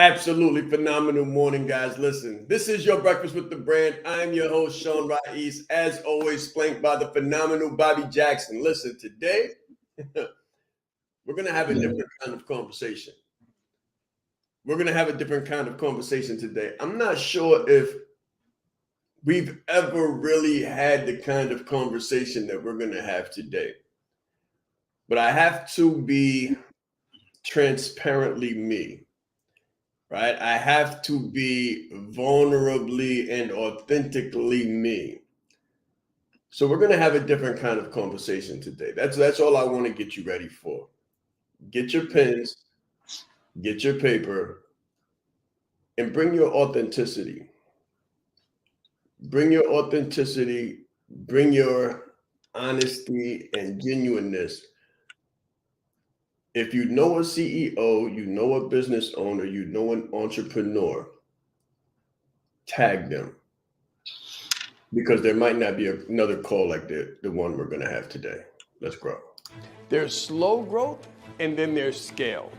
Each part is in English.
Absolutely phenomenal morning, guys. Listen, this is your Breakfast with the Brand. I'm your host, Shaan, as always, flanked by the phenomenal Bobby Jackson. Listen, today we're going to have a different kind of conversation. Today. I'm not sure if we've ever really had the kind of conversation that we're going to have today. But I have to be transparently me. Right? I have to be vulnerably and authentically me. So we're going to have a different kind of conversation today. That's all I want to get you ready for. Get your pens, get your paper, and bring your authenticity. Bring your authenticity, bring your honesty and genuineness. If you know a CEO, you know a business owner, you know an entrepreneur, tag them, because there might not be another call like the one we're going to have today. Let's grow. There's slow growth and then there's scale.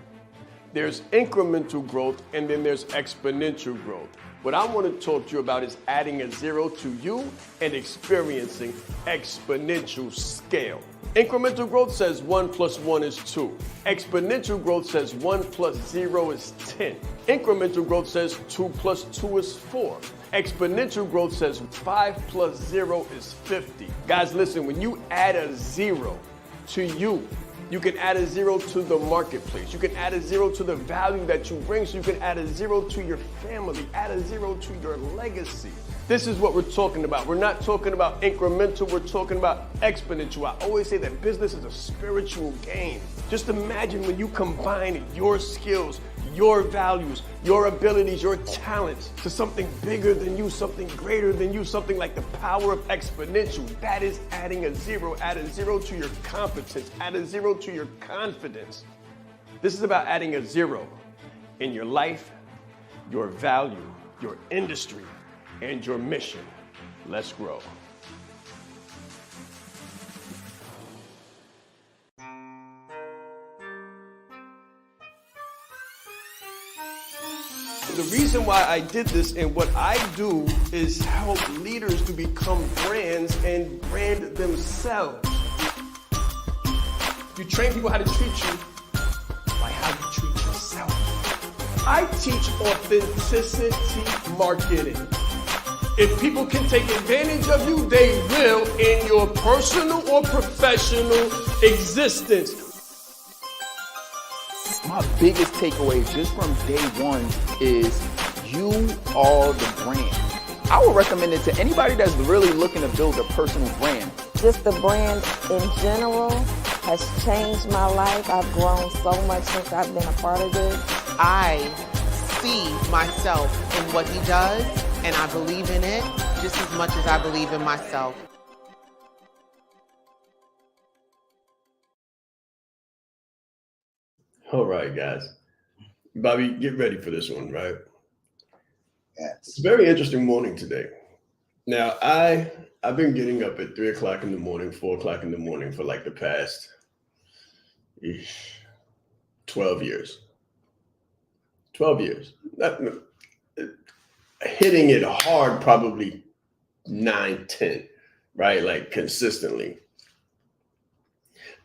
There's incremental growth and then there's exponential growth. What I want to talk to you about is adding a zero to you and experiencing exponential scale. Incremental growth says 1 + 1 is 2. Exponential growth says 1 + 0 is 10. Incremental growth says 2 + 2 is 4. Exponential growth says 5 + 0 is 50. Guys, listen, when you add a zero to you, you can add a zero to the marketplace. You can add a zero to the value that you bring. So you can add a zero to your family, add a zero to your legacy. This is what we're talking about. We're not talking about incremental, we're talking about exponential. I always say that business is a spiritual game. Just imagine when you combine your skills, your values, your abilities, your talents to something bigger than you, something greater than you, something like the power of exponential. That is adding a zero. Add a zero to your competence, add a zero to your confidence. This is about adding a zero in your life, your value, your industry, and your mission. Let's grow. The reason why I did this and what I do is help leaders to become brands and brand themselves. You train people how to treat you by how you treat yourself. I teach authenticity marketing. If people can take advantage of you, they will in your personal or professional existence. My biggest takeaway just from day one is you are the brand. I would recommend it to anybody that's really looking to build a personal brand. Just the brand in general has changed my life. I've grown so much since I've been a part of this. I see myself in what he does, and I believe in it just as much as I believe in myself. All right, guys. Bobby, get ready for this one, right? Yes. It's a very interesting morning today. Now, I've been getting up at 3 o'clock in the morning, 4 o'clock in the morning for like the past 12 years. 12 years. Hitting it hard, probably 9, 10, right? Like consistently.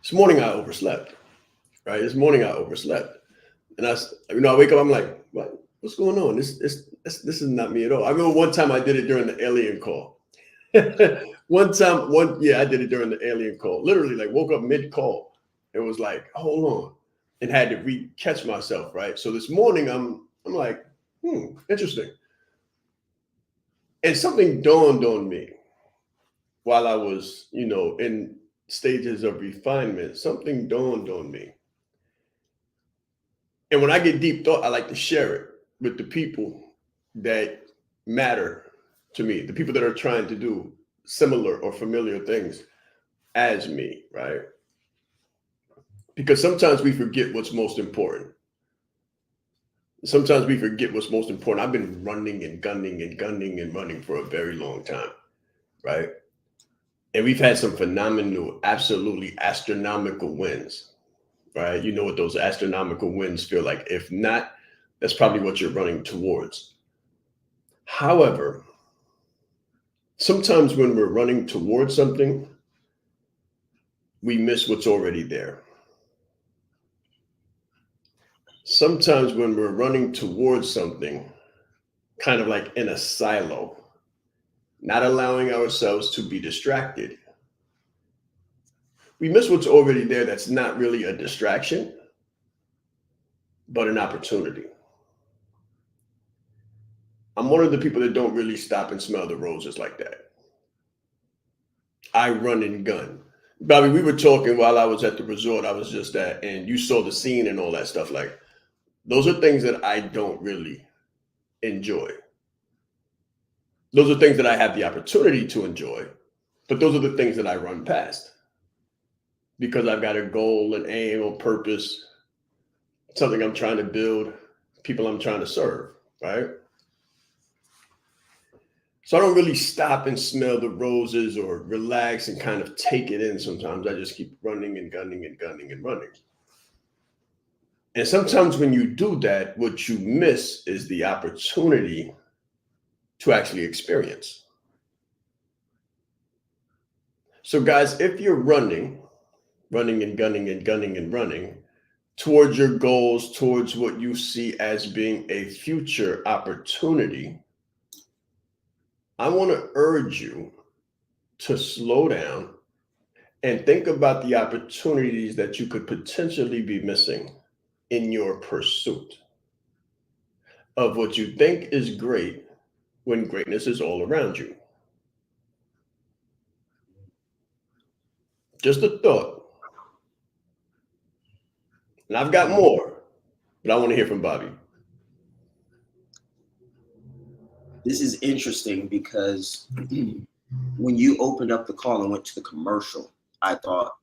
This morning I overslept. Right, this morning I overslept, and I wake up. I'm like, what's going on? This is not me at all. I remember one time I did it during the alien call. I did it during the alien call. Literally, like woke up mid call. It was like, hold on, and had to catch myself. Right. So this morning I'm like, interesting, and something dawned on me while I was, in stages of refinement. Something dawned on me. And when I get deep thought, I like to share it with the people that matter to me, the people that are trying to do similar or familiar things as me, right? Because sometimes we forget what's most important. I've been running and gunning and running for a very long time, right? And we've had some phenomenal, absolutely astronomical wins. Right? You know what those astronomical wins feel like. If not, That's probably what you're running towards. However, sometimes when we're running towards something, we miss what's already there. Sometimes when we're running towards something, kind of like in a silo, not allowing ourselves to be distracted, we miss what's already there that's not really a distraction, but an opportunity. I'm one of the people that don't really stop and smell the roses like that. I run and gun. Bobby, we were talking while I was at the resort I was just at, and you saw the scene and all that stuff. Like, those are things that I don't really enjoy. Those are things that I have the opportunity to enjoy, but those are the things that I run past because I've got a goal, an aim, or purpose, something I'm trying to build, people I'm trying to serve, right? So I don't really stop and smell the roses or relax and kind of take it in sometimes. I just keep running and gunning and gunning and running. And sometimes when you do that, what you miss is the opportunity to actually experience. So guys, if you're running and gunning and gunning and running towards your goals, towards what you see as being a future opportunity, I want to urge you to slow down and think about the opportunities that you could potentially be missing in your pursuit of what you think is great when greatness is all around you. Just a thought. And I've got more, but I want to hear from Bobby. This is interesting because when you opened up the call and went to the commercial, I thought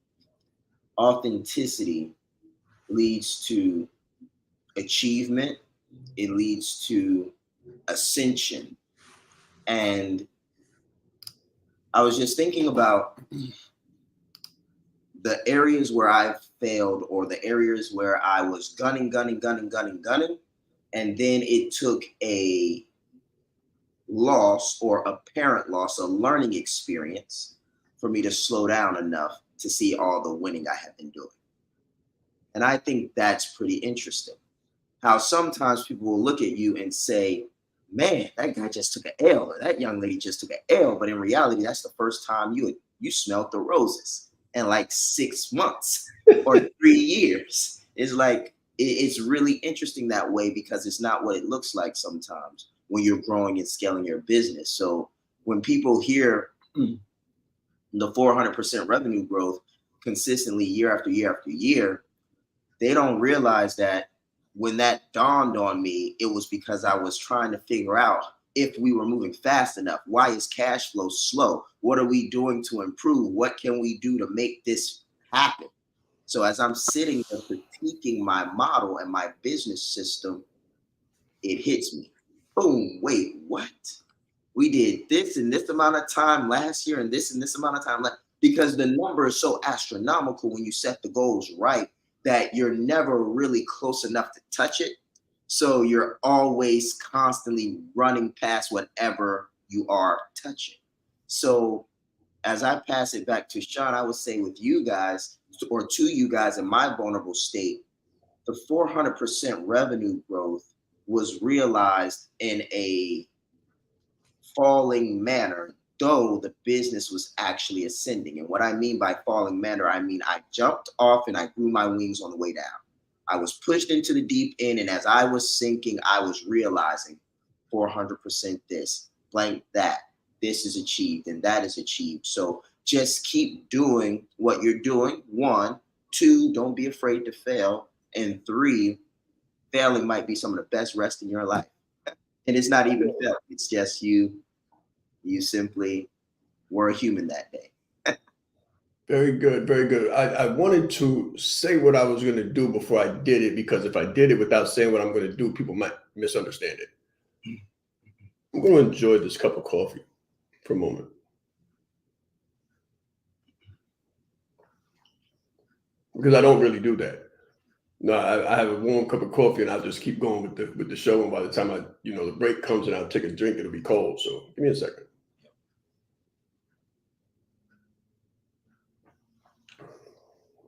authenticity leads to achievement, it leads to ascension. And I was just thinking about the areas where I've failed or the areas where I was gunning. And then it took a loss or apparent loss, a learning experience for me to slow down enough to see all the winning I have been doing. And I think that's pretty interesting. How sometimes people will look at you and say, man, that guy just took an L, or that young lady just took an L. But in reality, that's the first time you smelled the roses in like 6 months or 3 years. It's like, it's really interesting that way because it's not what it looks like sometimes when you're growing and scaling your business. So when people hear the 400% revenue growth consistently year after year after year, they don't realize that when that dawned on me, it was because I was trying to figure out if we were moving fast enough. Why is cash flow slow? What are we doing to improve? What can we do to make this happen? So as I'm sitting there critiquing my model and my business system, it hits me. Boom, wait, what? We did this in this amount of time last year and this amount of time because the number is so astronomical when you set the goals right that you're never really close enough to touch it. So you're always constantly running past whatever you are touching. So as I pass it back to Shaan, I would say with you guys, or to you guys in my vulnerable state, the 400% revenue growth was realized in a falling manner, though the business was actually ascending. And what I mean by falling manner, I mean I jumped off and I grew my wings on the way down. I was pushed into the deep end, and as I was sinking, I was realizing 400% this, blank that, this is achieved and that is achieved. So just keep doing what you're doing. 1, 2, don't be afraid to fail. And 3, failing might be some of the best rest in your life. And it's not even failing. It's just you simply were a human that day. Very good, very good. I wanted to say what I was going to do before I did it, because if I did it without saying what I'm going to do, people might misunderstand it. I'm going to enjoy this cup of coffee for a moment. Because I don't really do that. No, I have a warm cup of coffee and I'll just keep going with the show. And by the time the break comes and I'll take a drink, it'll be cold. So give me a second.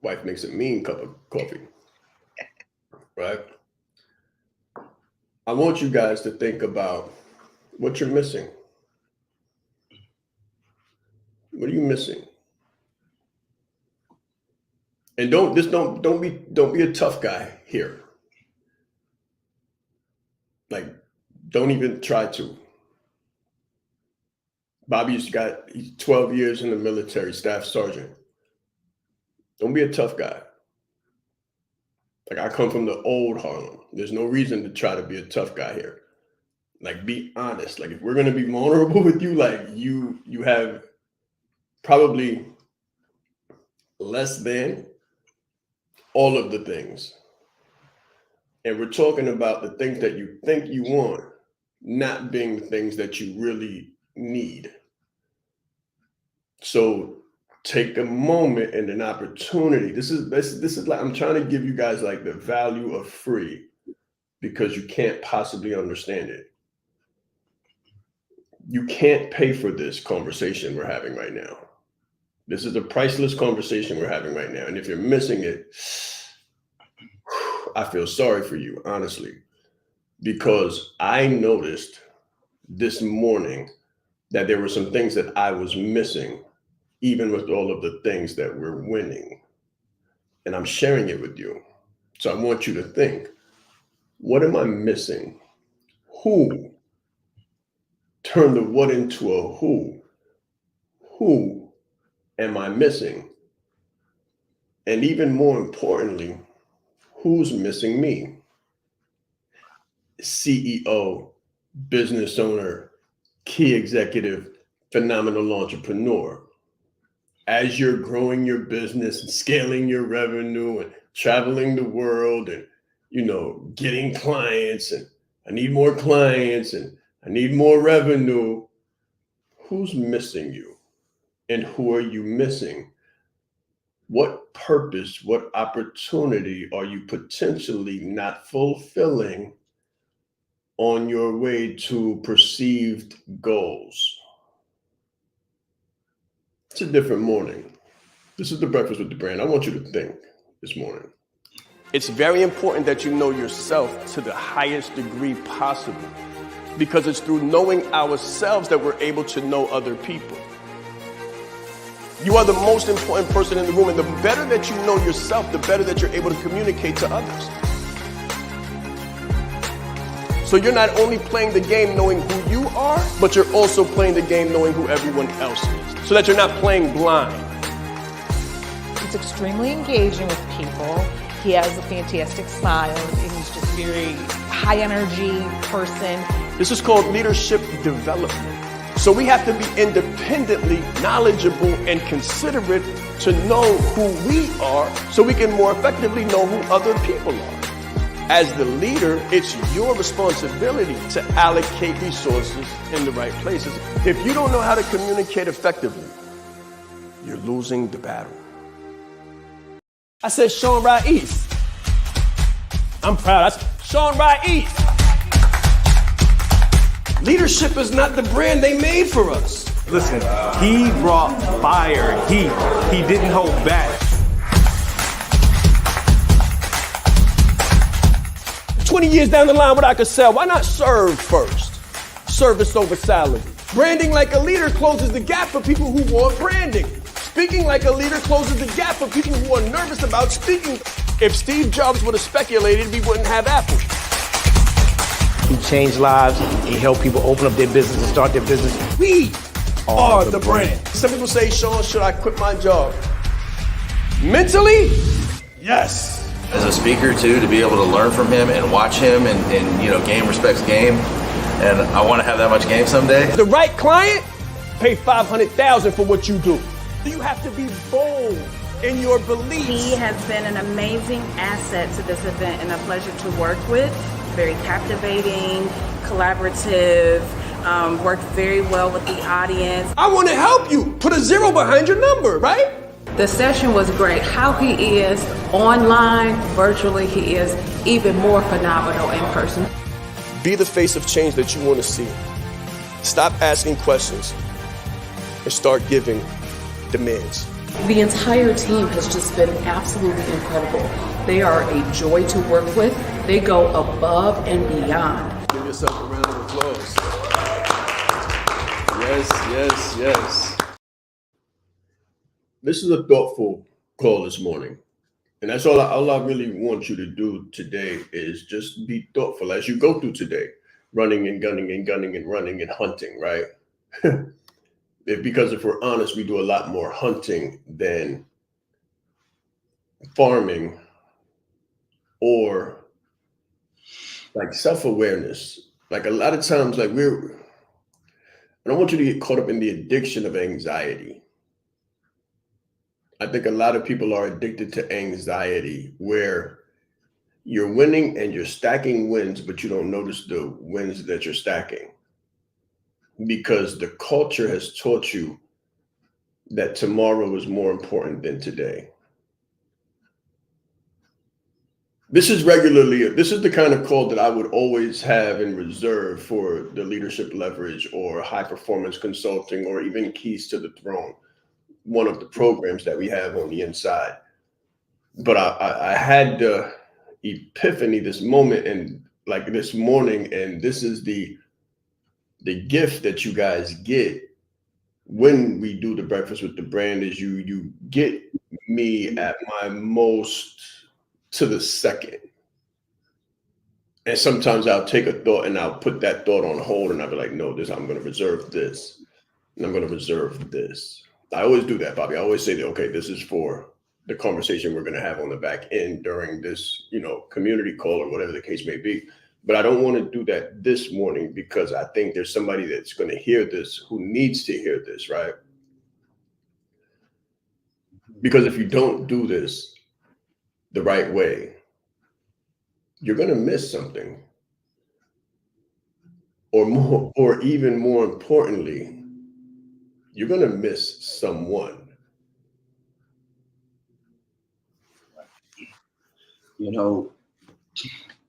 Wife makes a mean cup of coffee, right? I want you guys to think about what you're missing. What are you missing? And don't be a tough guy here. Like, don't even try to. Bobby's he's 12 years in the military, staff sergeant. Don't be a tough guy. Like, I come from the old Harlem. There's no reason to try to be a tough guy here. Like, be honest. Like, if we're gonna be vulnerable with you, like you have probably less than all of the things. And we're talking about the things that you think you want, not being the things that you really need. So take a moment and an opportunity. This is like, I'm trying to give you guys like the value of free because you can't possibly understand it. You can't pay for this conversation we're having right now. This is a priceless conversation we're having right now. And if you're missing it, I feel sorry for you, honestly, because I noticed this morning that there were some things that I was missing, even with all of the things that we're winning. And I'm sharing it with you. So I want you to think, what am I missing? Who? Turn the what into a who. Who am I missing? And even more importantly, who's missing me? CEO, business owner, key executive, phenomenal entrepreneur. As you're growing your business and scaling your revenue and traveling the world and, getting clients, and I need more clients and I need more revenue, who's missing you? And who are you missing? What purpose, what opportunity are you potentially not fulfilling on your way to perceived goals? It's a different morning. This is the Breakfast with the Brand. I want you to think this morning. It's very important that you know yourself to the highest degree possible, because it's through knowing ourselves that we're able to know other people. You are the most important person in the room, and the better that you know yourself, the better that you're able to communicate to others. So you're not only playing the game knowing who you are, but you're also playing the game knowing who everyone else is, so that you're not playing blind. He's extremely engaging with people. He has a fantastic smile, and he's just very high energy person. This is called leadership development. So we have to be independently knowledgeable and considerate to know who we are, so we can more effectively know who other people are. As the leader, it's your responsibility to allocate resources in the right places. If you don't know how to communicate effectively, you're losing the battle. I said Shaan Rais. I'm proud. I said Shaan Rais. Leadership is not the brand they made for us. Listen, he brought fire, heat. He didn't hold back. 20 years down the line, what I could sell, why not serve first? Service over salary. Branding like a leader closes the gap for people who want branding. Speaking like a leader closes the gap for people who are nervous about speaking. If Steve Jobs would have speculated, we wouldn't have Apple. He changed lives. He helped people open up their business and start their business. We are the brand. Some people say, Shaan, should I quit my job? Mentally, yes. As a speaker too, to be able to learn from him and watch him and game respects game. And I want to have that much game someday. The right client, pay $500,000 for what you do. You have to be bold in your beliefs. He has been an amazing asset to this event and a pleasure to work with. Very captivating, collaborative, worked very well with the audience. I want to help you. Put a 0 behind your number, right? The session was great. How he is online, virtually, he is even more phenomenal in person. Be the face of change that you want to see. Stop asking questions and start giving demands. The entire team has just been absolutely incredible. They are a joy to work with. They go above and beyond. Give yourself a round of applause. Yes, yes, yes. This is a thoughtful call this morning. And that's all I really want you to do today is just be thoughtful as you go through today, running and gunning and gunning and running and hunting, right? Because if we're honest, we do a lot more hunting than farming or like self-awareness. Like a lot of times, like I don't want you to get caught up in the addiction of anxiety. I think a lot of people are addicted to anxiety where you're winning and you're stacking wins, but you don't notice the wins that you're stacking because the culture has taught you that tomorrow is more important than today. This is the kind of call that I would always have in reserve for the leadership leverage or high performance consulting or even keys to the throne, one of the programs that we have on the inside. But I had the epiphany this moment and like this morning, and this is the gift that you guys get when we do the breakfast with the brand is you get me at my most to the second. And sometimes I'll take a thought and I'll put that thought on hold and I'll be like, no, I'm going to reserve this. And I'm going to reserve this. I always do that, Bobby. I always say that, okay, this is for the conversation we're going to have on the back end during this, community call or whatever the case may be. But I don't want to do that this morning because I think there's somebody that's going to hear this who needs to hear this, right? Because if you don't do this the right way, you're going to miss something. Or even more importantly, you're going to miss someone.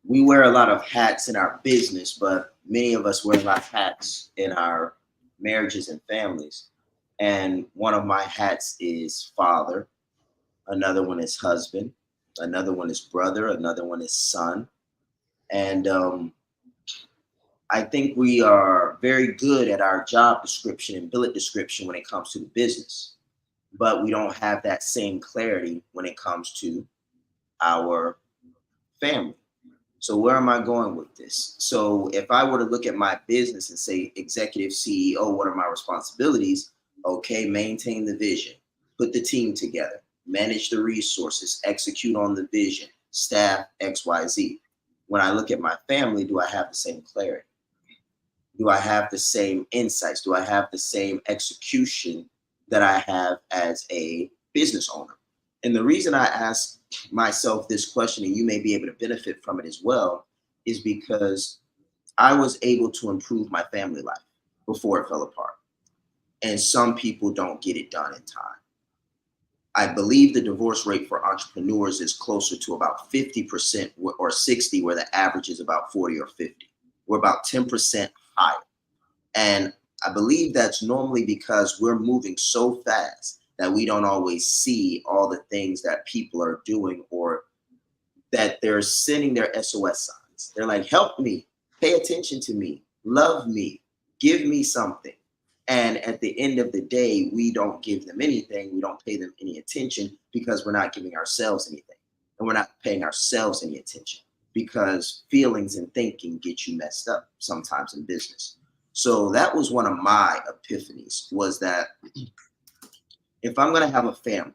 We wear a lot of hats in our business, but many of us wear a lot of hats in our marriages and families. And one of my hats is father. Another one is husband. Another one is brother. Another one is son. And I think we are very good at our job description and billet description when it comes to the business, but we don't have that same clarity when it comes to our family. So where am I going with this? So if I were to look at my business and say executive CEO, what are my responsibilities? Okay, maintain the vision, put the team together, manage the resources, execute on the vision, staff XYZ. When I look at my family, do I have the same clarity? Do I have the same insights? Do I have the same execution that I have as a business owner? And the reason I ask myself this question, and you may be able to benefit from it as well, is because I was able to improve my family life before it fell apart. And some people don't get it done in time. I believe the divorce rate for entrepreneurs is closer to about 50% or 60%, where the average is about 40 or 50. We're about 10% higher. And I believe that's normally because we're moving so fast that we don't always see all the things that people are doing, or that they're sending their SOS signs. They're like, help me, pay attention to me, love me, give me something. And at the end of the day, we don't give them anything. We don't pay them any attention because we're not giving ourselves anything. And we're not paying ourselves any attention because feelings and thinking get you messed up sometimes in business. So that was one of my epiphanies, was that if I'm going to have a family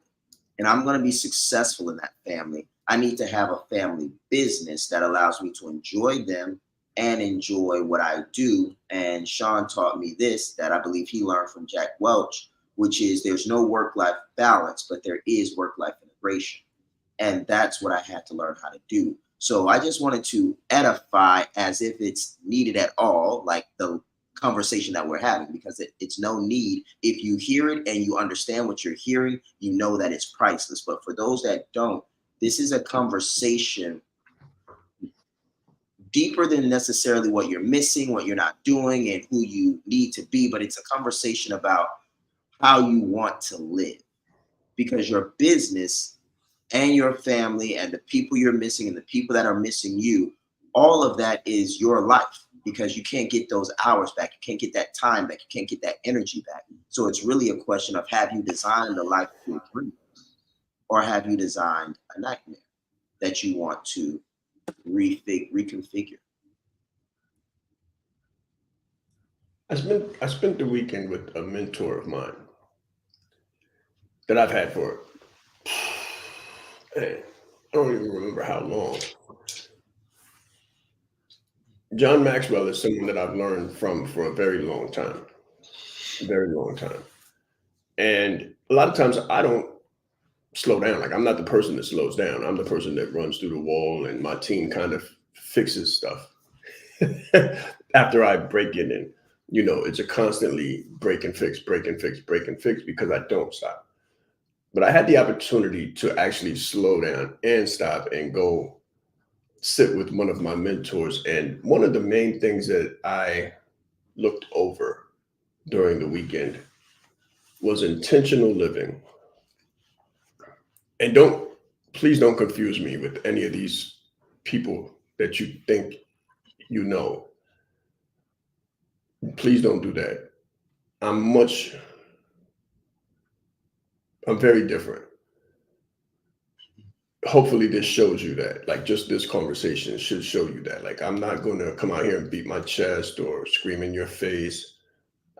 and I'm going to be successful in that family, I need to have a family business that allows me to enjoy them and enjoy what I do. And Shaan taught me this, that I believe he learned from Jack Welch, which is there's no work-life balance, but there is work-life integration. And that's what I had to learn how to do. So I just wanted to edify as if it's needed at all, like the conversation that we're having, because it's no need. If you hear it and you understand what you're hearing, you know that it's priceless. But for those that don't, this is a conversation deeper than necessarily what you're missing, what you're not doing, and who you need to be. But it's a conversation about how you want to live, because your business and your family and the people you're missing and the people that are missing you, all of that is your life, because you can't get those hours back. You can't get that time back. You can't get that energy back. So it's really a question of, have you designed the life of your dreams, or have you designed a nightmare that you want to reconfigure? I spent the weekend with a mentor of mine that I've had for, man, I don't even remember how long. John Maxwell is someone that I've learned from for a very long time. And a lot of times I don't slow down. Like, I'm not the person that slows down. I'm the person that runs through the wall, and my team kind of fixes stuff after I break in. And, it's a constantly break and fix, because I don't stop. But I had the opportunity to actually slow down and stop and go sit with one of my mentors. And one of the main things that I looked over during the weekend was intentional living. And please don't confuse me with any of these people that you think you know. Please don't do that. I'm very different. Hopefully this shows you that. Like, just this conversation should show you that. Like, I'm not going to come out here and beat my chest or scream in your face.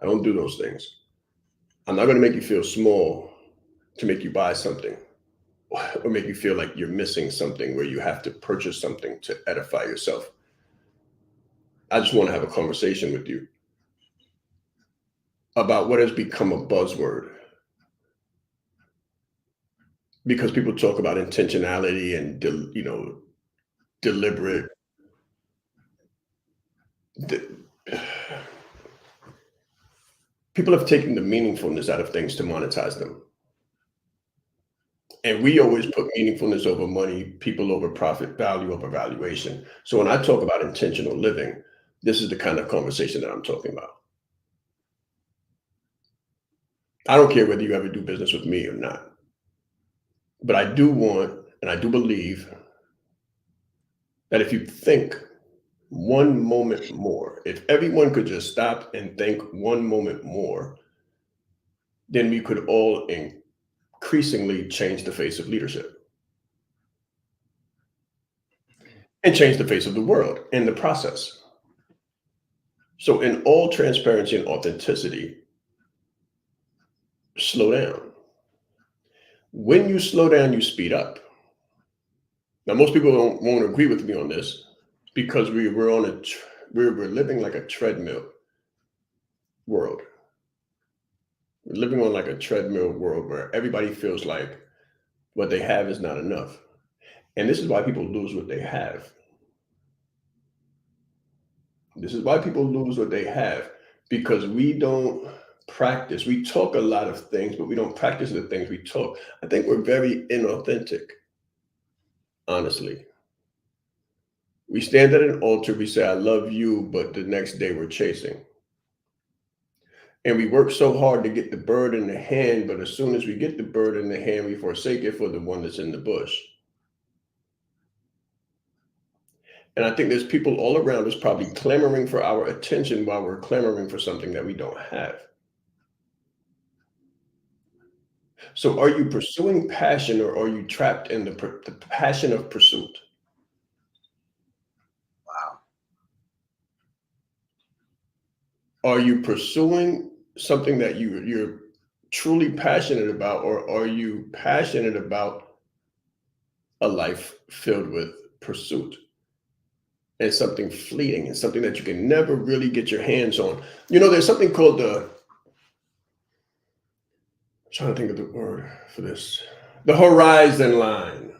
I don't do those things. I'm not going to make you feel small to make you buy something, or make you feel like you're missing something where you have to purchase something to edify yourself. I just want to have a conversation with you about what has become a buzzword. Because people talk about intentionality and, deliberate. People have taken the meaningfulness out of things to monetize them. And we always put meaningfulness over money, people over profit, value over valuation. So when I talk about intentional living, this is the kind of conversation that I'm talking about. I don't care whether you ever do business with me or not. But I do want, and I do believe, that if you think one moment more, if everyone could just stop and think one moment more, then we could all increasingly change the face of leadership and change the face of the world in the process. So in all transparency and authenticity, slow down. When you slow down, you speed up. Now, most people won't agree with me on this, because we're living like a treadmill world. We're living on like a treadmill world where everybody feels like what they have is not enough. And this is why people lose what they have. This is why people lose what they have, because we don't practice. We talk a lot of things, but we don't practice the things we talk. I think we're very inauthentic, honestly. We stand at an altar, we say, I love you, but the next day we're chasing. And we work so hard to get the bird in the hand, but as soon as we get the bird in the hand, we forsake it for the one that's in the bush. And I think there's people all around us probably clamoring for our attention while we're clamoring for something that we don't have. So are you pursuing passion, or are you trapped in the passion of pursuit? Wow. Are you pursuing something that you're truly passionate about, or are you passionate about a life filled with pursuit and something fleeting and something that you can never really get your hands on? There's something called I'm trying to think of the word for this. The horizon line.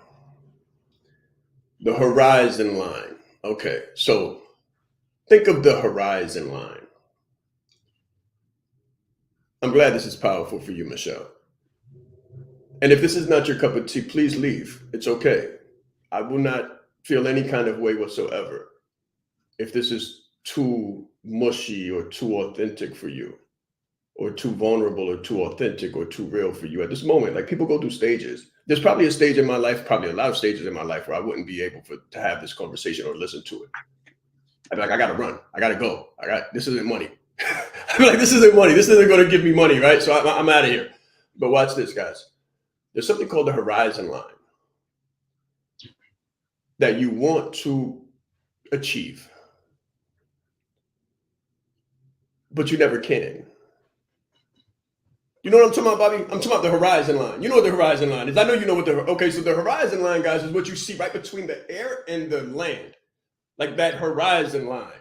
The horizon line. Okay, so think of the horizon line. I'm glad this is powerful for you, Michelle. And if this is not your cup of tea, please leave. It's okay. I will not feel any kind of way whatsoever if this is too mushy or too authentic for you, or too vulnerable or too authentic or too real for you at this moment. Like, people go through stages. There's probably a stage in my life, probably a lot of stages in my life, where I wouldn't be able to have this conversation or listen to it. I'd be like, I gotta run. I gotta go. This isn't money. I'd be like, this isn't money. This isn't gonna give me money, right? So I'm out of here. But watch this, guys. There's something called the horizon line that you want to achieve, but you never can. You know what I'm talking about, Bobby? I'm talking about the horizon line. You know what the horizon line is. I know you know what okay, so the horizon line, guys, is what you see right between the air and the land. Like that horizon line.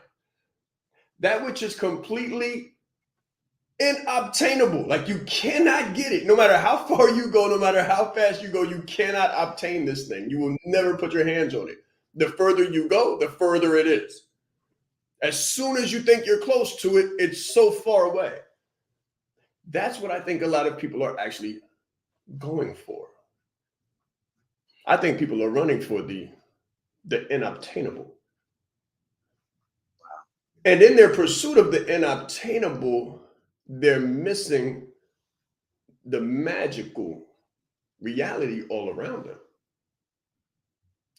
That which is completely inobtainable. Like, you cannot get it. No matter how far you go, no matter how fast you go, you cannot obtain this thing. You will never put your hands on it. The further you go, the further it is. As soon as you think you're close to it, it's so far away. That's what I think a lot of people are actually going for. I think people are running for the inobtainable. And in their pursuit of the inobtainable, they're missing the magical reality all around them.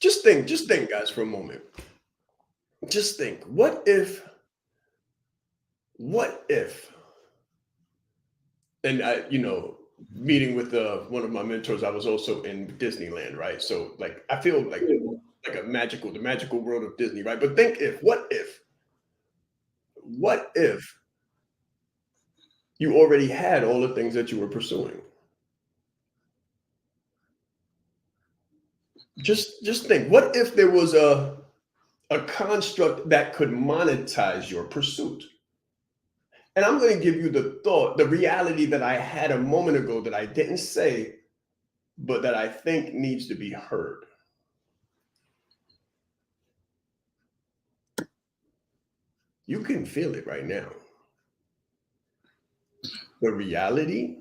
Just think, guys, for a moment. Just think, what if, and meeting with one of my mentors, I was also in Disneyland, right? So, like, I feel like the magical world of Disney, right? But think what if you already had all the things that you were pursuing? Just think, what if there was a construct that could monetize your pursuit? And I'm going to give you the reality that I had a moment ago that I didn't say, but that I think needs to be heard. You can feel it right now. The reality,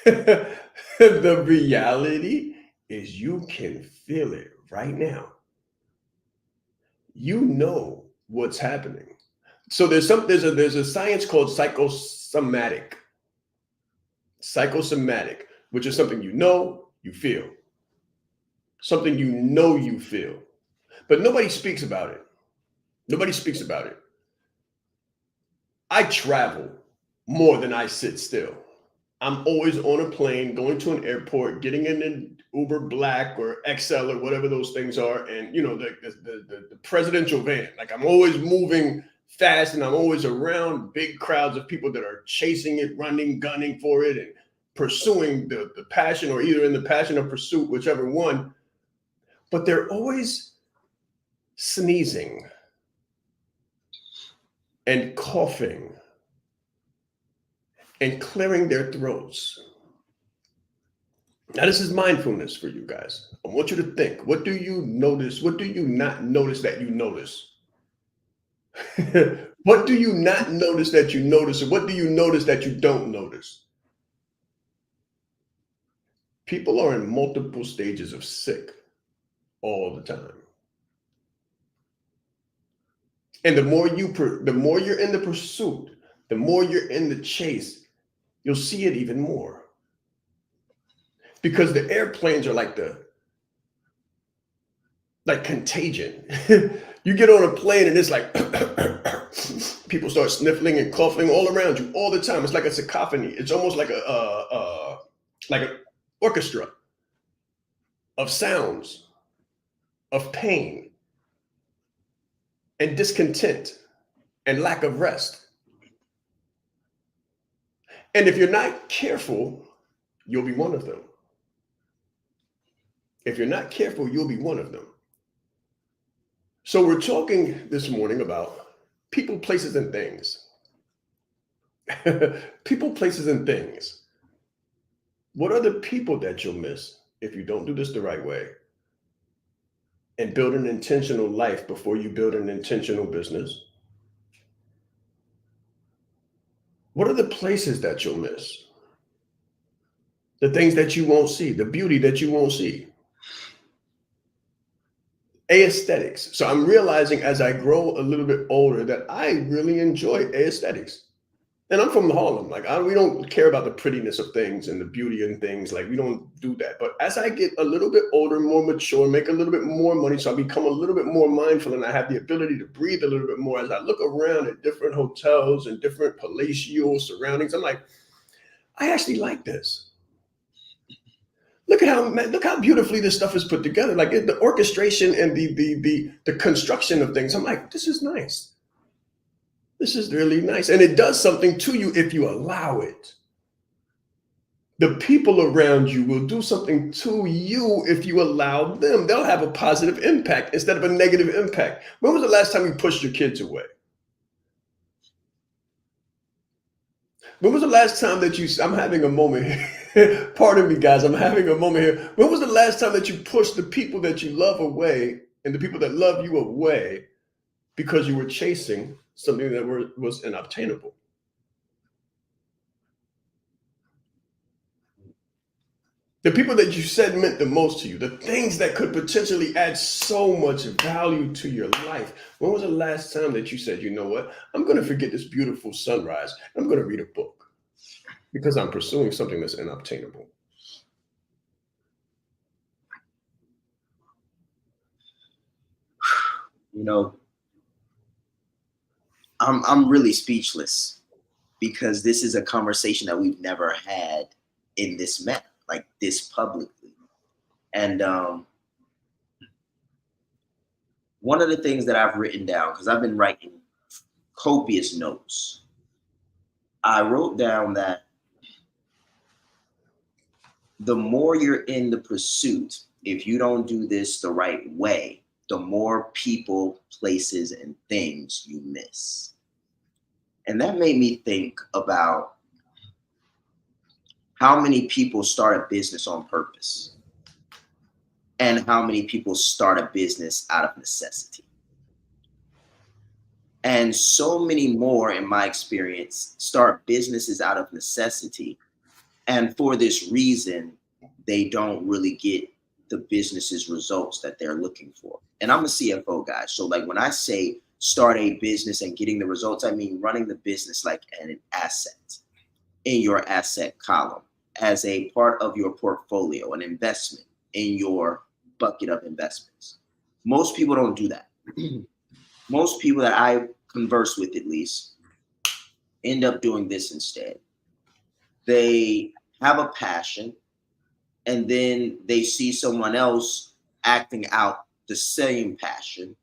the reality is you can feel it right now. You know what's happening. So there's a science called psychosomatic, which is something you feel, something you feel, but nobody speaks about it. Nobody speaks about it. I travel more than I sit still. I'm always on a plane, going to an airport, getting in an Uber Black or XL or whatever those things are, and the presidential van. Like, I'm always moving fast, and I'm always around big crowds of people that are chasing it, running, gunning for it, and pursuing the passion, or either in the passion or pursuit, whichever one. But they're always sneezing and coughing and clearing their throats. Now, this is mindfulness for you guys. I want you to think. What do you notice? What do you not notice that you notice? What do you not notice that you notice? And what do you notice that you don't notice? People are in multiple stages of sick all the time. And the more you're in the pursuit, the more you're in the chase, you'll see it even more. Because the airplanes are like contagion. You get on a plane and it's like people start sniffling and coughing all around you all the time. It's like a cacophony. It's almost like an orchestra of sounds, of pain, and discontent, and lack of rest. And if you're not careful, you'll be one of them. If you're not careful, you'll be one of them. So we're talking this morning about people, places, and things. People, places, and things. What are the people that you'll miss if you don't do this the right way? And build an intentional life before you build an intentional business. What are the places that you'll miss? The things that you won't see, the beauty that you won't see. Aesthetics. So I'm realizing as I grow a little bit older that I really enjoy aesthetics. And I'm from Harlem. Like we don't care about the prettiness of things and the beauty and things. Like we don't do that. But as I get a little bit older, more mature, make a little bit more money, so I become a little bit more mindful, and I have the ability to breathe a little bit more. As I look around at different hotels and different palatial surroundings, I'm like, I actually like this. Look how beautifully this stuff is put together. Like the orchestration and the construction of things. I'm like, this is nice. This is really nice. And it does something to you if you allow it. The people around you will do something to you if you allow them. They'll have a positive impact instead of a negative impact. When was the last time you pushed your kids away? When was the last time that I'm having a moment here. Pardon me, guys. I'm having a moment here. When was the last time that you pushed the people that you love away and the people that love you away because you were chasing something that was unobtainable? The people that you said meant the most to you, the things that could potentially add so much value to your life. When was the last time that you said, you know what, I'm going to forget this beautiful sunrise. I'm going to read a book because I'm pursuing something that's unobtainable? You know, I'm really speechless because this is a conversation that we've never had in this manner, like this publicly. And one of the things that I've written down, because I've been writing copious notes, I wrote down that the more you're in the pursuit, if you don't do this the right way, the more people, places, and things you miss. And that made me think about how many people start a business on purpose and how many people start a business out of necessity. And so many more, in my experience, start businesses out of necessity. And for this reason, they don't really get the business's results that they're looking for. And I'm a CFO guy. So like when I say start a business and getting the results, I mean running the business like an asset in your asset column as a part of your portfolio, an investment in your bucket of investments. Most people don't do that. Most people that I converse with, at least, end up doing this instead. They have a passion and then they see someone else acting out the same passion.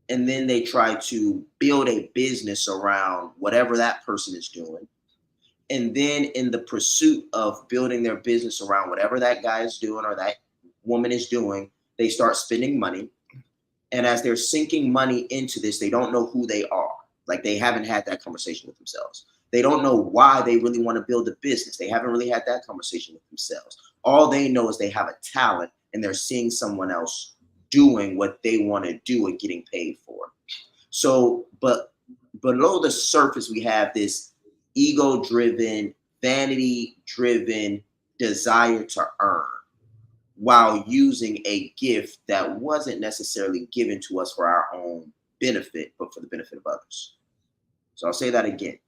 And then they try to build a business around whatever that person is doing. And then in the pursuit of building their business around whatever that guy is doing or that woman is doing, they start spending money. And as they're sinking money into this, they don't know who they are. Like they haven't had that conversation with themselves. They don't know why they really want to build a business. They haven't really had that conversation with themselves. All they know is they have a talent and they're seeing someone else doing what they want to do and getting paid for. So, but below the surface, we have this ego-driven, vanity-driven desire to earn while using a gift that wasn't necessarily given to us for our own benefit, but for the benefit of others. So I'll say that again.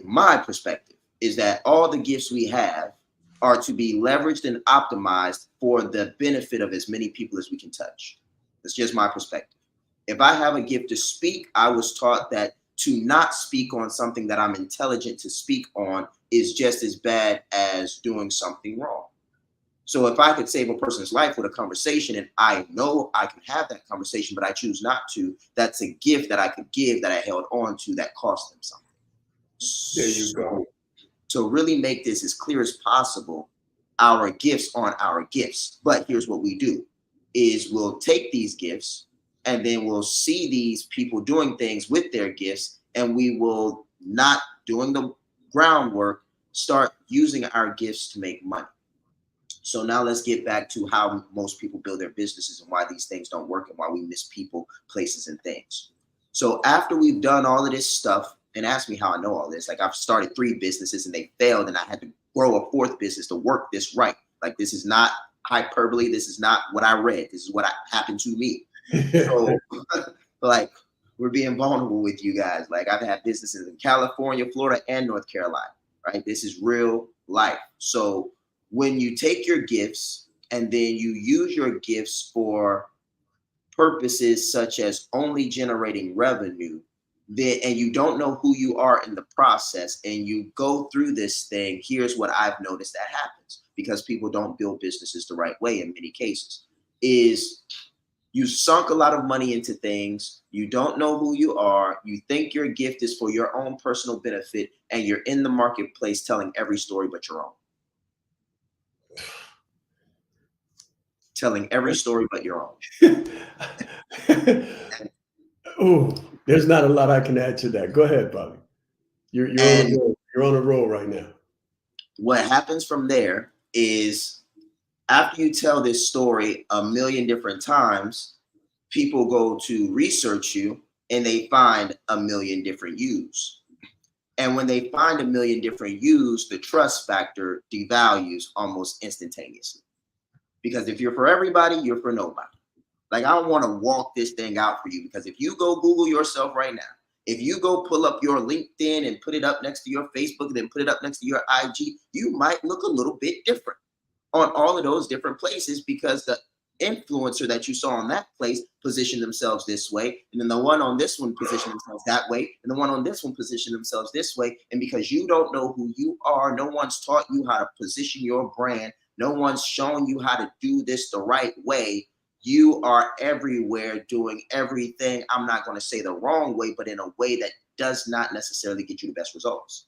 My perspective is that all the gifts we have are to be leveraged and optimized for the benefit of as many people as we can touch. That's just my perspective. If I have a gift to speak, I was taught that to not speak on something that I'm intelligent to speak on is just as bad as doing something wrong. So if I could save a person's life with a conversation and I know I can have that conversation, but I choose not to, that's a gift that I could give that I held on to that cost them something. There you go. To really make this as clear as possible, our gifts aren't our gifts. But here's what we do is we'll take these gifts and then we'll see these people doing things with their gifts and we will, not doing the groundwork, start using our gifts to make money. So now let's get back to how most people build their businesses and why these things don't work and why we miss people, places, and things. So after we've done all of this stuff and ask me how I know all this. Like, I've started 3 businesses and they failed, and I had to grow a 4th business to work this right. Like, this is not hyperbole. This is not what I read. This is what happened to me. So, like, we're being vulnerable with you guys. Like, I've had businesses in California, Florida, and North Carolina, right? This is real life. So when you take your gifts and then you use your gifts for purposes such as only generating revenue, then, and you don't know who you are in the process, and you go through this thing, here's what I've noticed that happens, because people don't build businesses the right way in many cases, is you sunk a lot of money into things, you don't know who you are, you think your gift is for your own personal benefit, and you're in the marketplace telling every story but your own. Telling every story but your own. Oh, there's not a lot I can add to that. Go ahead, Bobby. You're on a roll right now. What happens from there is, after you tell this story a million different times, people go to research you and they find a million different yous. And when they find a million different yous, the trust factor devalues almost instantaneously. Because if you're for everybody, you're for nobody. Like, I don't want to walk this thing out for you, because if you go Google yourself right now, if you go pull up your LinkedIn and put it up next to your Facebook and then put it up next to your IG, you might look a little bit different on all of those different places, because the influencer that you saw on that place positioned themselves this way, and then the one on this one positioned themselves that way, and the one on this one positioned themselves this way. And because you don't know who you are, no one's taught you how to position your brand, no one's shown you how to do this the right way, you are everywhere doing everything, I'm not going to say the wrong way, but in a way that does not necessarily get you the best results.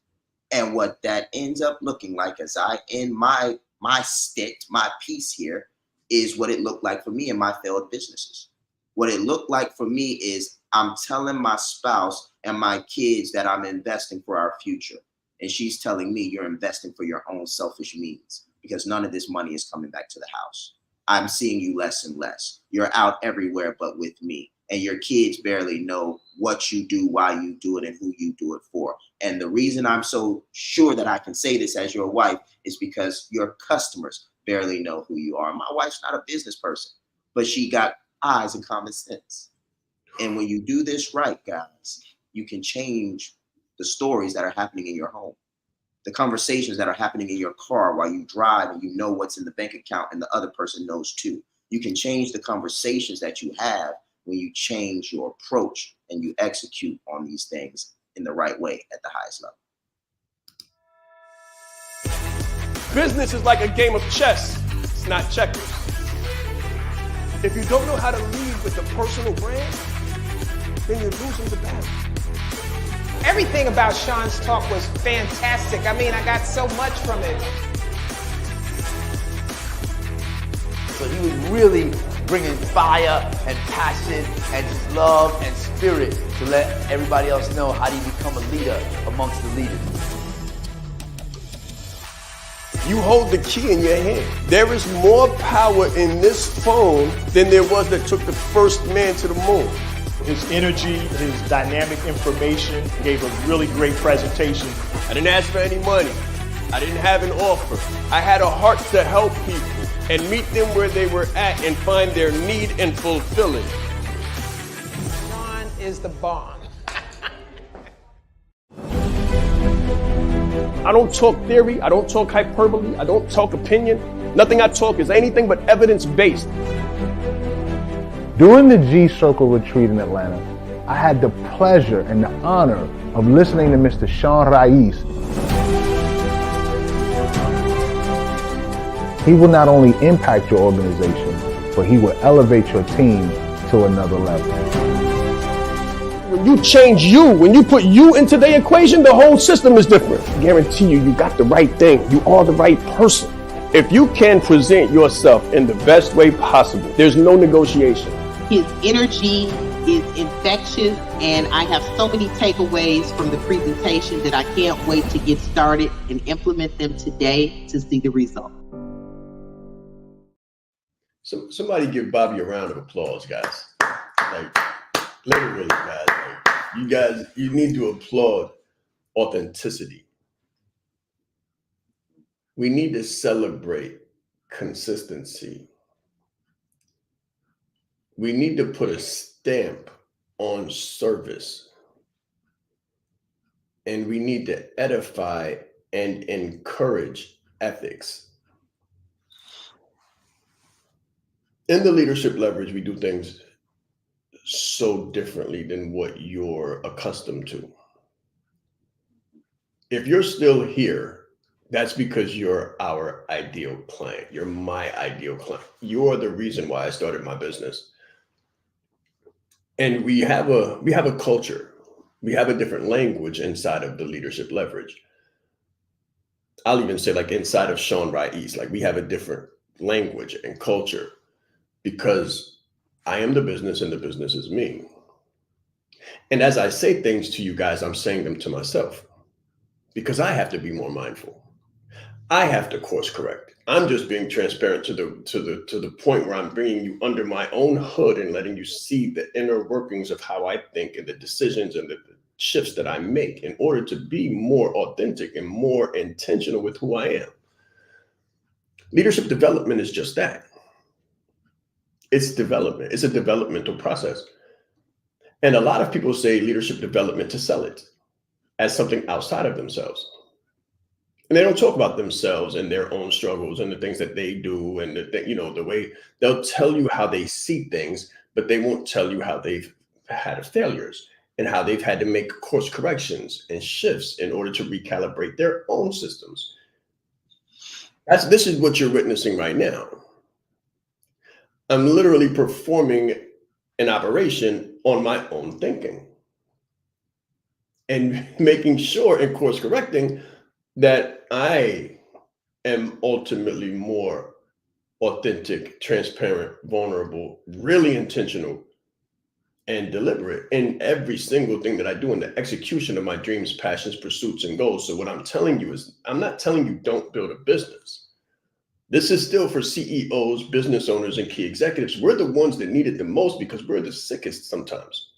And what that ends up looking like, as I end my stint, my piece here, is what it looked like for me in my failed businesses. What it looked like for me is, I'm telling my spouse and my kids that I'm investing for our future. And she's telling me, you're investing for your own selfish means, because none of this money is coming back to the house. I'm seeing you less and less. You're out everywhere but with me. And your kids barely know what you do, why you do it, and who you do it for. And the reason I'm so sure that I can say this as your wife is because your customers barely know who you are. My wife's not a business person, but she got eyes and common sense. And when you do this right, guys, you can change the stories that are happening in your home, the conversations that are happening in your car while you drive, and you know what's in the bank account and the other person knows too. You can change the conversations that you have when you change your approach and you execute on these things in the right way at the highest level. Business is like a game of chess. It's not checkers. If you don't know how to lead with a personal brand, then you're losing the battle. Everything about Shaan's talk was fantastic. I mean, I got so much from it. So he was really bringing fire and passion and just love and spirit to let everybody else know how do you become a leader amongst the leaders. You hold the key in your hand. There is more power in this phone than there was that took the first man to the moon. His energy, his dynamic information, gave a really great presentation. I didn't ask for any money. I didn't have an offer. I had a heart to help people and meet them where they were at and find their need and fulfill it. Shaan is the bomb. I don't talk theory, I don't talk hyperbole, I don't talk opinion. Nothing I talk is anything but evidence-based. During the G Circle retreat in Atlanta, I had the pleasure and the honor of listening to Mr. Shaan Rais. He will not only impact your organization, but he will elevate your team to another level. When you change you, when you put you into the equation, the whole system is different. I guarantee you, you got the right thing. You are the right person. If you can present yourself in the best way possible, there's no negotiation. His energy is infectious, and I have so many takeaways from the presentation that I can't wait to get started and implement them today to see the result. So somebody give Bobby a round of applause, guys. Like, literally, guys. Like, you need to applaud authenticity. We need to celebrate consistency. We need to put a stamp on service. And we need to edify and encourage ethics. In the leadership leverage, we do things so differently than what you're accustomed to. If you're still here, that's because you're our ideal client. You're my ideal client. You're the reason why I started my business. And we have a culture. We have a different language inside of the leadership leverage. I'll even say, like, inside of Shaan Rais, like, we have a different language and culture because I am the business and the business is me. And as I say things to you guys, I'm saying them to myself because I have to be more mindful. I have to course correct. I'm just being transparent to the point where I'm bringing you under my own hood and letting you see the inner workings of how I think and the decisions and the shifts that I make in order to be more authentic and more intentional with who I am. Leadership development is just that. It's development. It's a developmental process. And a lot of people say leadership development to sell it as something outside of themselves. And they don't talk about themselves and their own struggles and the things that they do and the way they'll tell you how they see things, but they won't tell you how they've had failures and how they've had to make course corrections and shifts in order to recalibrate their own systems. This is what you're witnessing right now. I'm literally performing an operation on my own thinking and making sure and course correcting that I am ultimately more authentic, transparent, vulnerable, really intentional, and deliberate in every single thing that I do in the execution of my dreams, passions, pursuits, and goals. So what I'm telling you is, I'm not telling you don't build a business. This is still for CEOs, business owners, and key executives. We're the ones that need it the most because we're the sickest sometimes.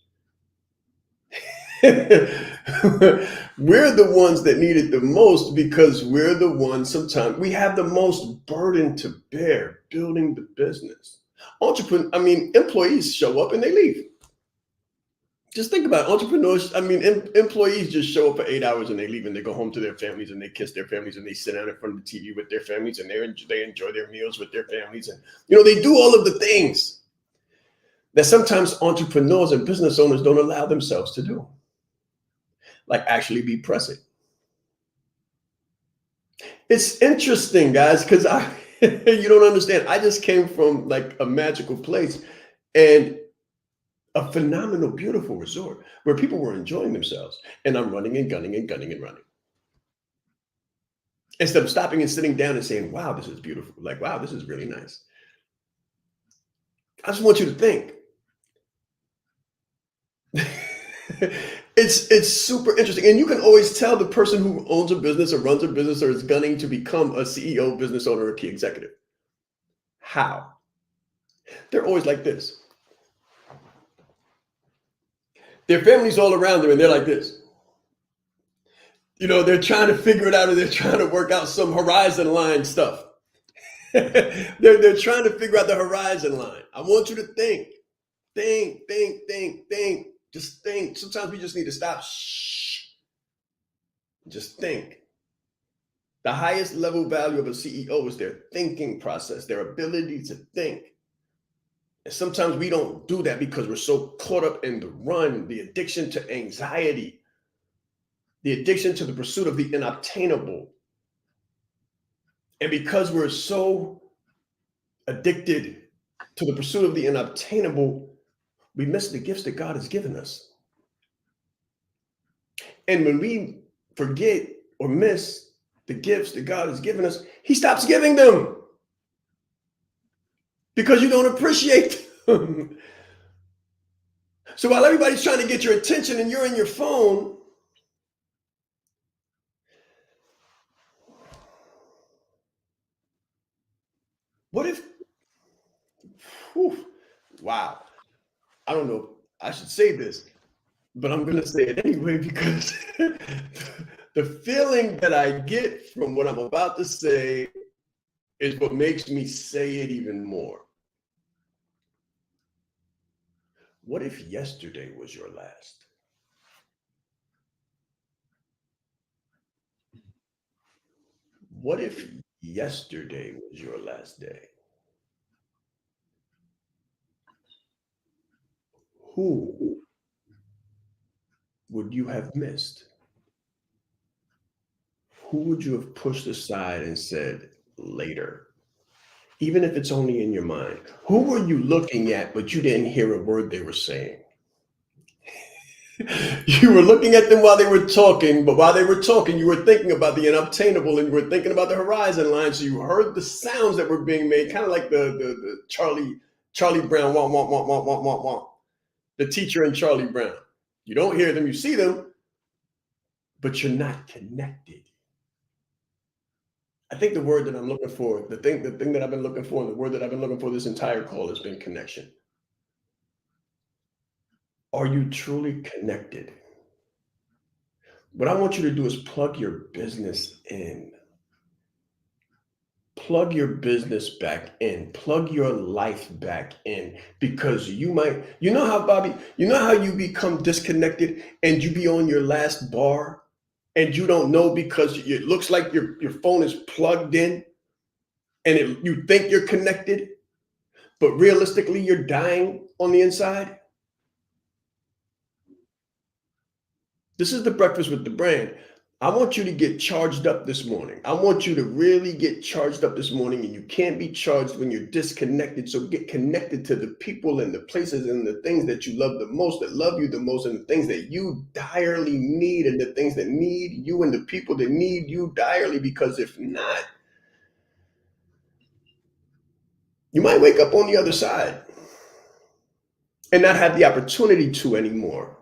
We're the ones that need it the most because we're the ones sometimes we have the most burden to bear building the business. Employees show up and they leave. Just think about it. Entrepreneurs. Employees just show up for 8 hours and they leave and they go home to their families and they kiss their families and they sit down in front of the TV with their families and they enjoy their meals with their families and they do all of the things that sometimes entrepreneurs and business owners don't allow themselves to do. Like actually be present. It's interesting, guys, because you don't understand. I just came from like a magical place and a phenomenal, beautiful resort where people were enjoying themselves. And I'm running and gunning and gunning and running. Instead of stopping and sitting down and saying, wow, this is beautiful. Like, wow, this is really nice. I just want you to think. It's super interesting. And you can always tell the person who owns a business or runs a business or is gunning to become a CEO, business owner, or key executive. How? They're always like this. Their family's all around them and they're like this. They're trying to figure it out and they're trying to work out some horizon line stuff. They're trying to figure out the horizon line. I want you to think. Just think. Sometimes we just need to stop. Shh. Just think. The highest level value of a CEO is their thinking process, their ability to think. And sometimes we don't do that because we're so caught up in the run, the addiction to anxiety, the addiction to the pursuit of the unobtainable. And because we're so addicted to the pursuit of the unobtainable, we miss the gifts that God has given us. And when we forget or miss the gifts that God has given us, he stops giving them because you don't appreciate them. So while everybody's trying to get your attention and you're in your phone, what if, wow, I don't know, I should say this. but I'm going to say it anyway because the feeling that I get from what I'm about to say is what makes me say it even more. What if yesterday was your last? What if yesterday was your last day? Who would you have missed? Who would you have pushed aside and said later? Even if it's only in your mind. Who were you looking at, but you didn't hear a word they were saying? You were looking at them while they were talking, but while they were talking, you were thinking about the unobtainable and you were thinking about the horizon line. So you heard the sounds that were being made, kind of like the Charlie Brown, wah, wah, wah, wah, wah, wah, wah. The teacher in Charlie Brown. You don't hear them, you see them, but you're not connected. I think the word that I'm looking for, the thing that I've been looking for, and the word that I've been looking for this entire call has been connection. Are you truly connected? What I want you to do is plug your business in. Plug your business back in. Plug your life back in. Because you know how, Bobby, you know how you become disconnected and you be on your last bar and you don't know because it looks like your phone is plugged in and you think you're connected, but realistically you're dying on the inside? This is the Breakfast with the Brand. I want you to get charged up this morning. I want you to really get charged up this morning, and you can't be charged when you're disconnected. So get connected to the people and the places and the things that you love the most, that love you the most, and the things that you direly need, and the things that need you, and the people that need you direly, because if not, you might wake up on the other side and not have the opportunity to anymore.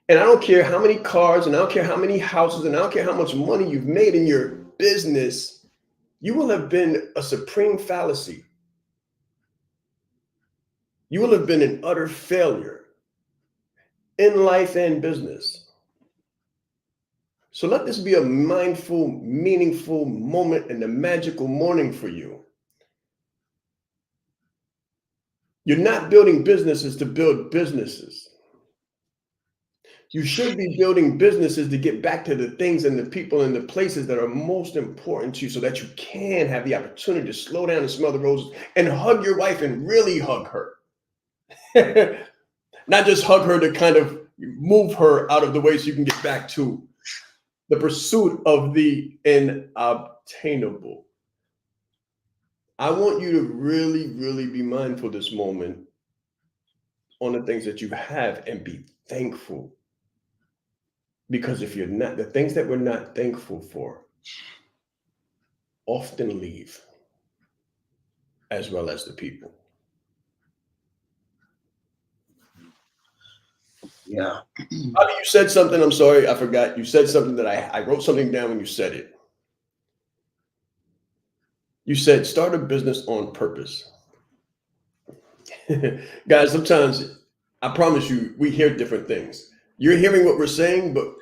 And I don't care how many cars, and I don't care how many houses, and I don't care how much money you've made in your business, you will have been a supreme fallacy. You will have been an utter failure in life and business. So let this be a mindful, meaningful moment and a magical morning for you. You're not building businesses to build businesses. You should be building businesses to get back to the things and the people and the places that are most important to you so that you can have the opportunity to slow down and smell the roses and hug your wife and really hug her. Not just hug her to kind of move her out of the way so you can get back to the pursuit of the unobtainable. I want you to really, really be mindful this moment on the things that you have and be thankful. Because if you're not, the things that we're not thankful for often leave, as well as the people. Yeah. Bobby, you said something. I'm sorry, I forgot. You said something that I wrote something down when you said it. You said start a business on purpose. Guys, sometimes I promise you, we hear different things. You're hearing what we're saying, but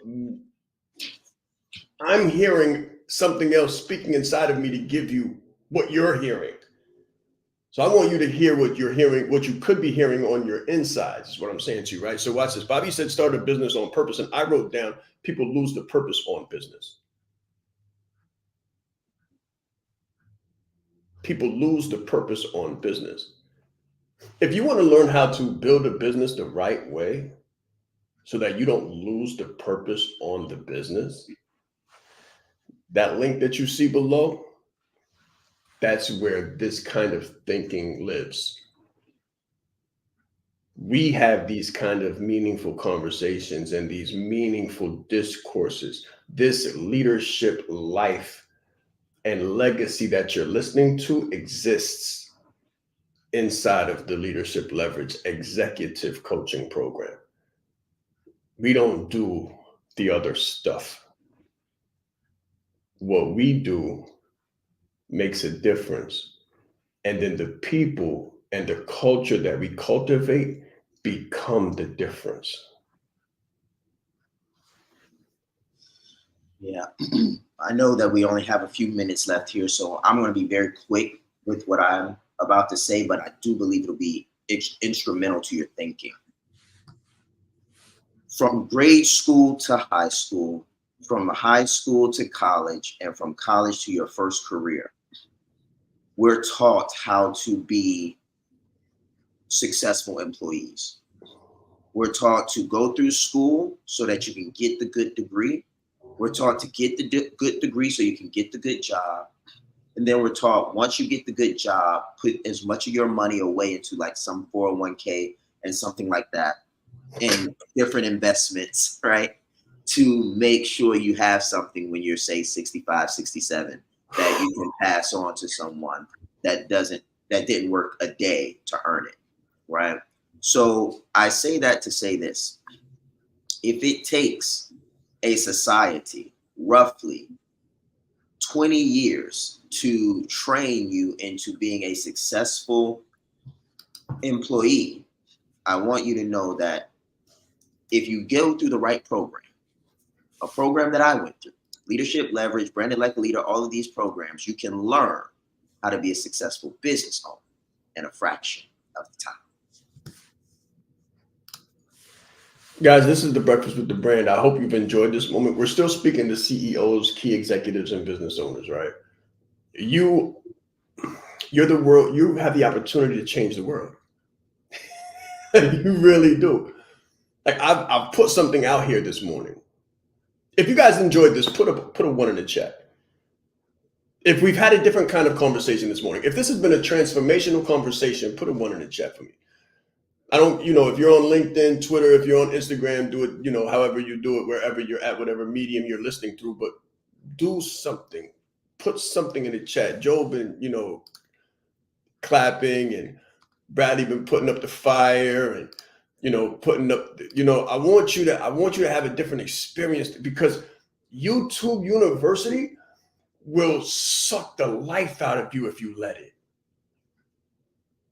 I'm hearing something else speaking inside of me to give you what you're hearing. So I want you to hear what you're hearing, what you could be hearing on your insides is what I'm saying to you, right? So watch this. Bobby said start a business on purpose, and I wrote down people lose the purpose on business. People lose the purpose on business. If you want to learn how to build a business the right way so that you don't lose the purpose on the business, that link that you see below, that's where this kind of thinking lives. We have these kind of meaningful conversations and these meaningful discourses. This leadership life and legacy that you're listening to exists inside of the Leadership Leverage Executive Coaching Program. We don't do the other stuff. What we do makes a difference. And then the people and the culture that we cultivate become the difference. Yeah, I know that we only have a few minutes left here, so I'm going to be very quick with what I'm about to say, but I do believe it'll be instrumental to your thinking. From grade school to high school, from high school to college, and from college to your first career, we're taught how to be successful employees. We're taught to go through school so that you can get the good degree. We're taught to get the good degree so you can get the good job. And then we're taught once you get the good job, put as much of your money away into like some 401k and something like that, and different investments, right? To make sure you have something when you're, say, 65, 67, that you can pass on to someone that didn't work a day to earn it, right? So I say that to say this. If it takes a society roughly 20 years to train you into being a successful employee, I want you to know that if you go through the right program, a program that I went through, Leadership, Leverage, Branded Like a Leader, all of these programs, you can learn how to be a successful business owner in a fraction of the time. Guys, this is the Breakfast with the Brand. I hope you've enjoyed this moment. We're still speaking to CEOs, key executives, and business owners, right? You're the world. You have the opportunity to change the world. You really do. Like I've put something out here this morning. If you guys enjoyed this, put a 1 in the chat. If we've had a different kind of conversation this morning, if this has been a transformational conversation, put a 1 in the chat for me. I don't, if you're on LinkedIn, Twitter, if you're on Instagram, do it, however you do it, wherever you're at, whatever medium you're listening through, but do something. Put something in the chat. Joe been, clapping, and Bradley been putting up the fire, and putting up, I want you to have a different experience, because YouTube University will suck the life out of you if you let it.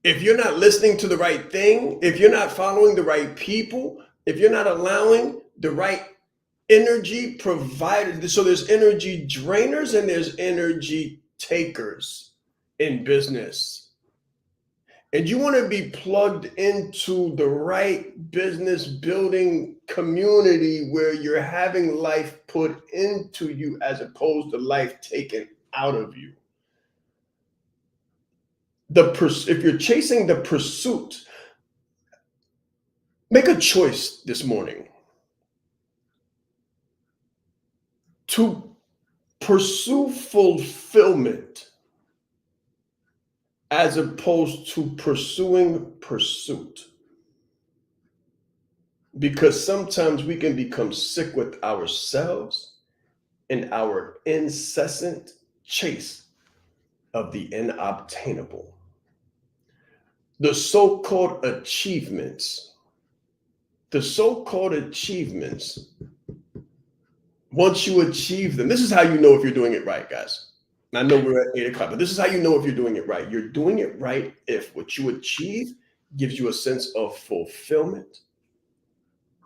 If you're not listening to the right thing, if you're not following the right people, if you're not allowing the right energy provided, so there's energy drainers and there's energy takers in business. And you want to be plugged into the right business building community where you're having life put into you as opposed to life taken out of you. If you're chasing the pursuit, make a choice this morning to pursue fulfillment as opposed to pursuing pursuit. Because sometimes we can become sick with ourselves in our incessant chase of the inobtainable. The so-called achievements, once you achieve them, this is how you know if you're doing it right, guys. I know we're at 8 o'clock, but this is how you know if you're doing it right. You're doing it right if what you achieve gives you a sense of fulfillment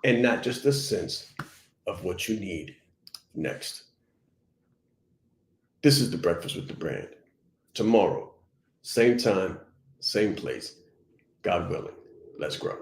and not just a sense of what you need next. This is the Breakfast with the Brand. Tomorrow, same time, same place. God willing, let's grow.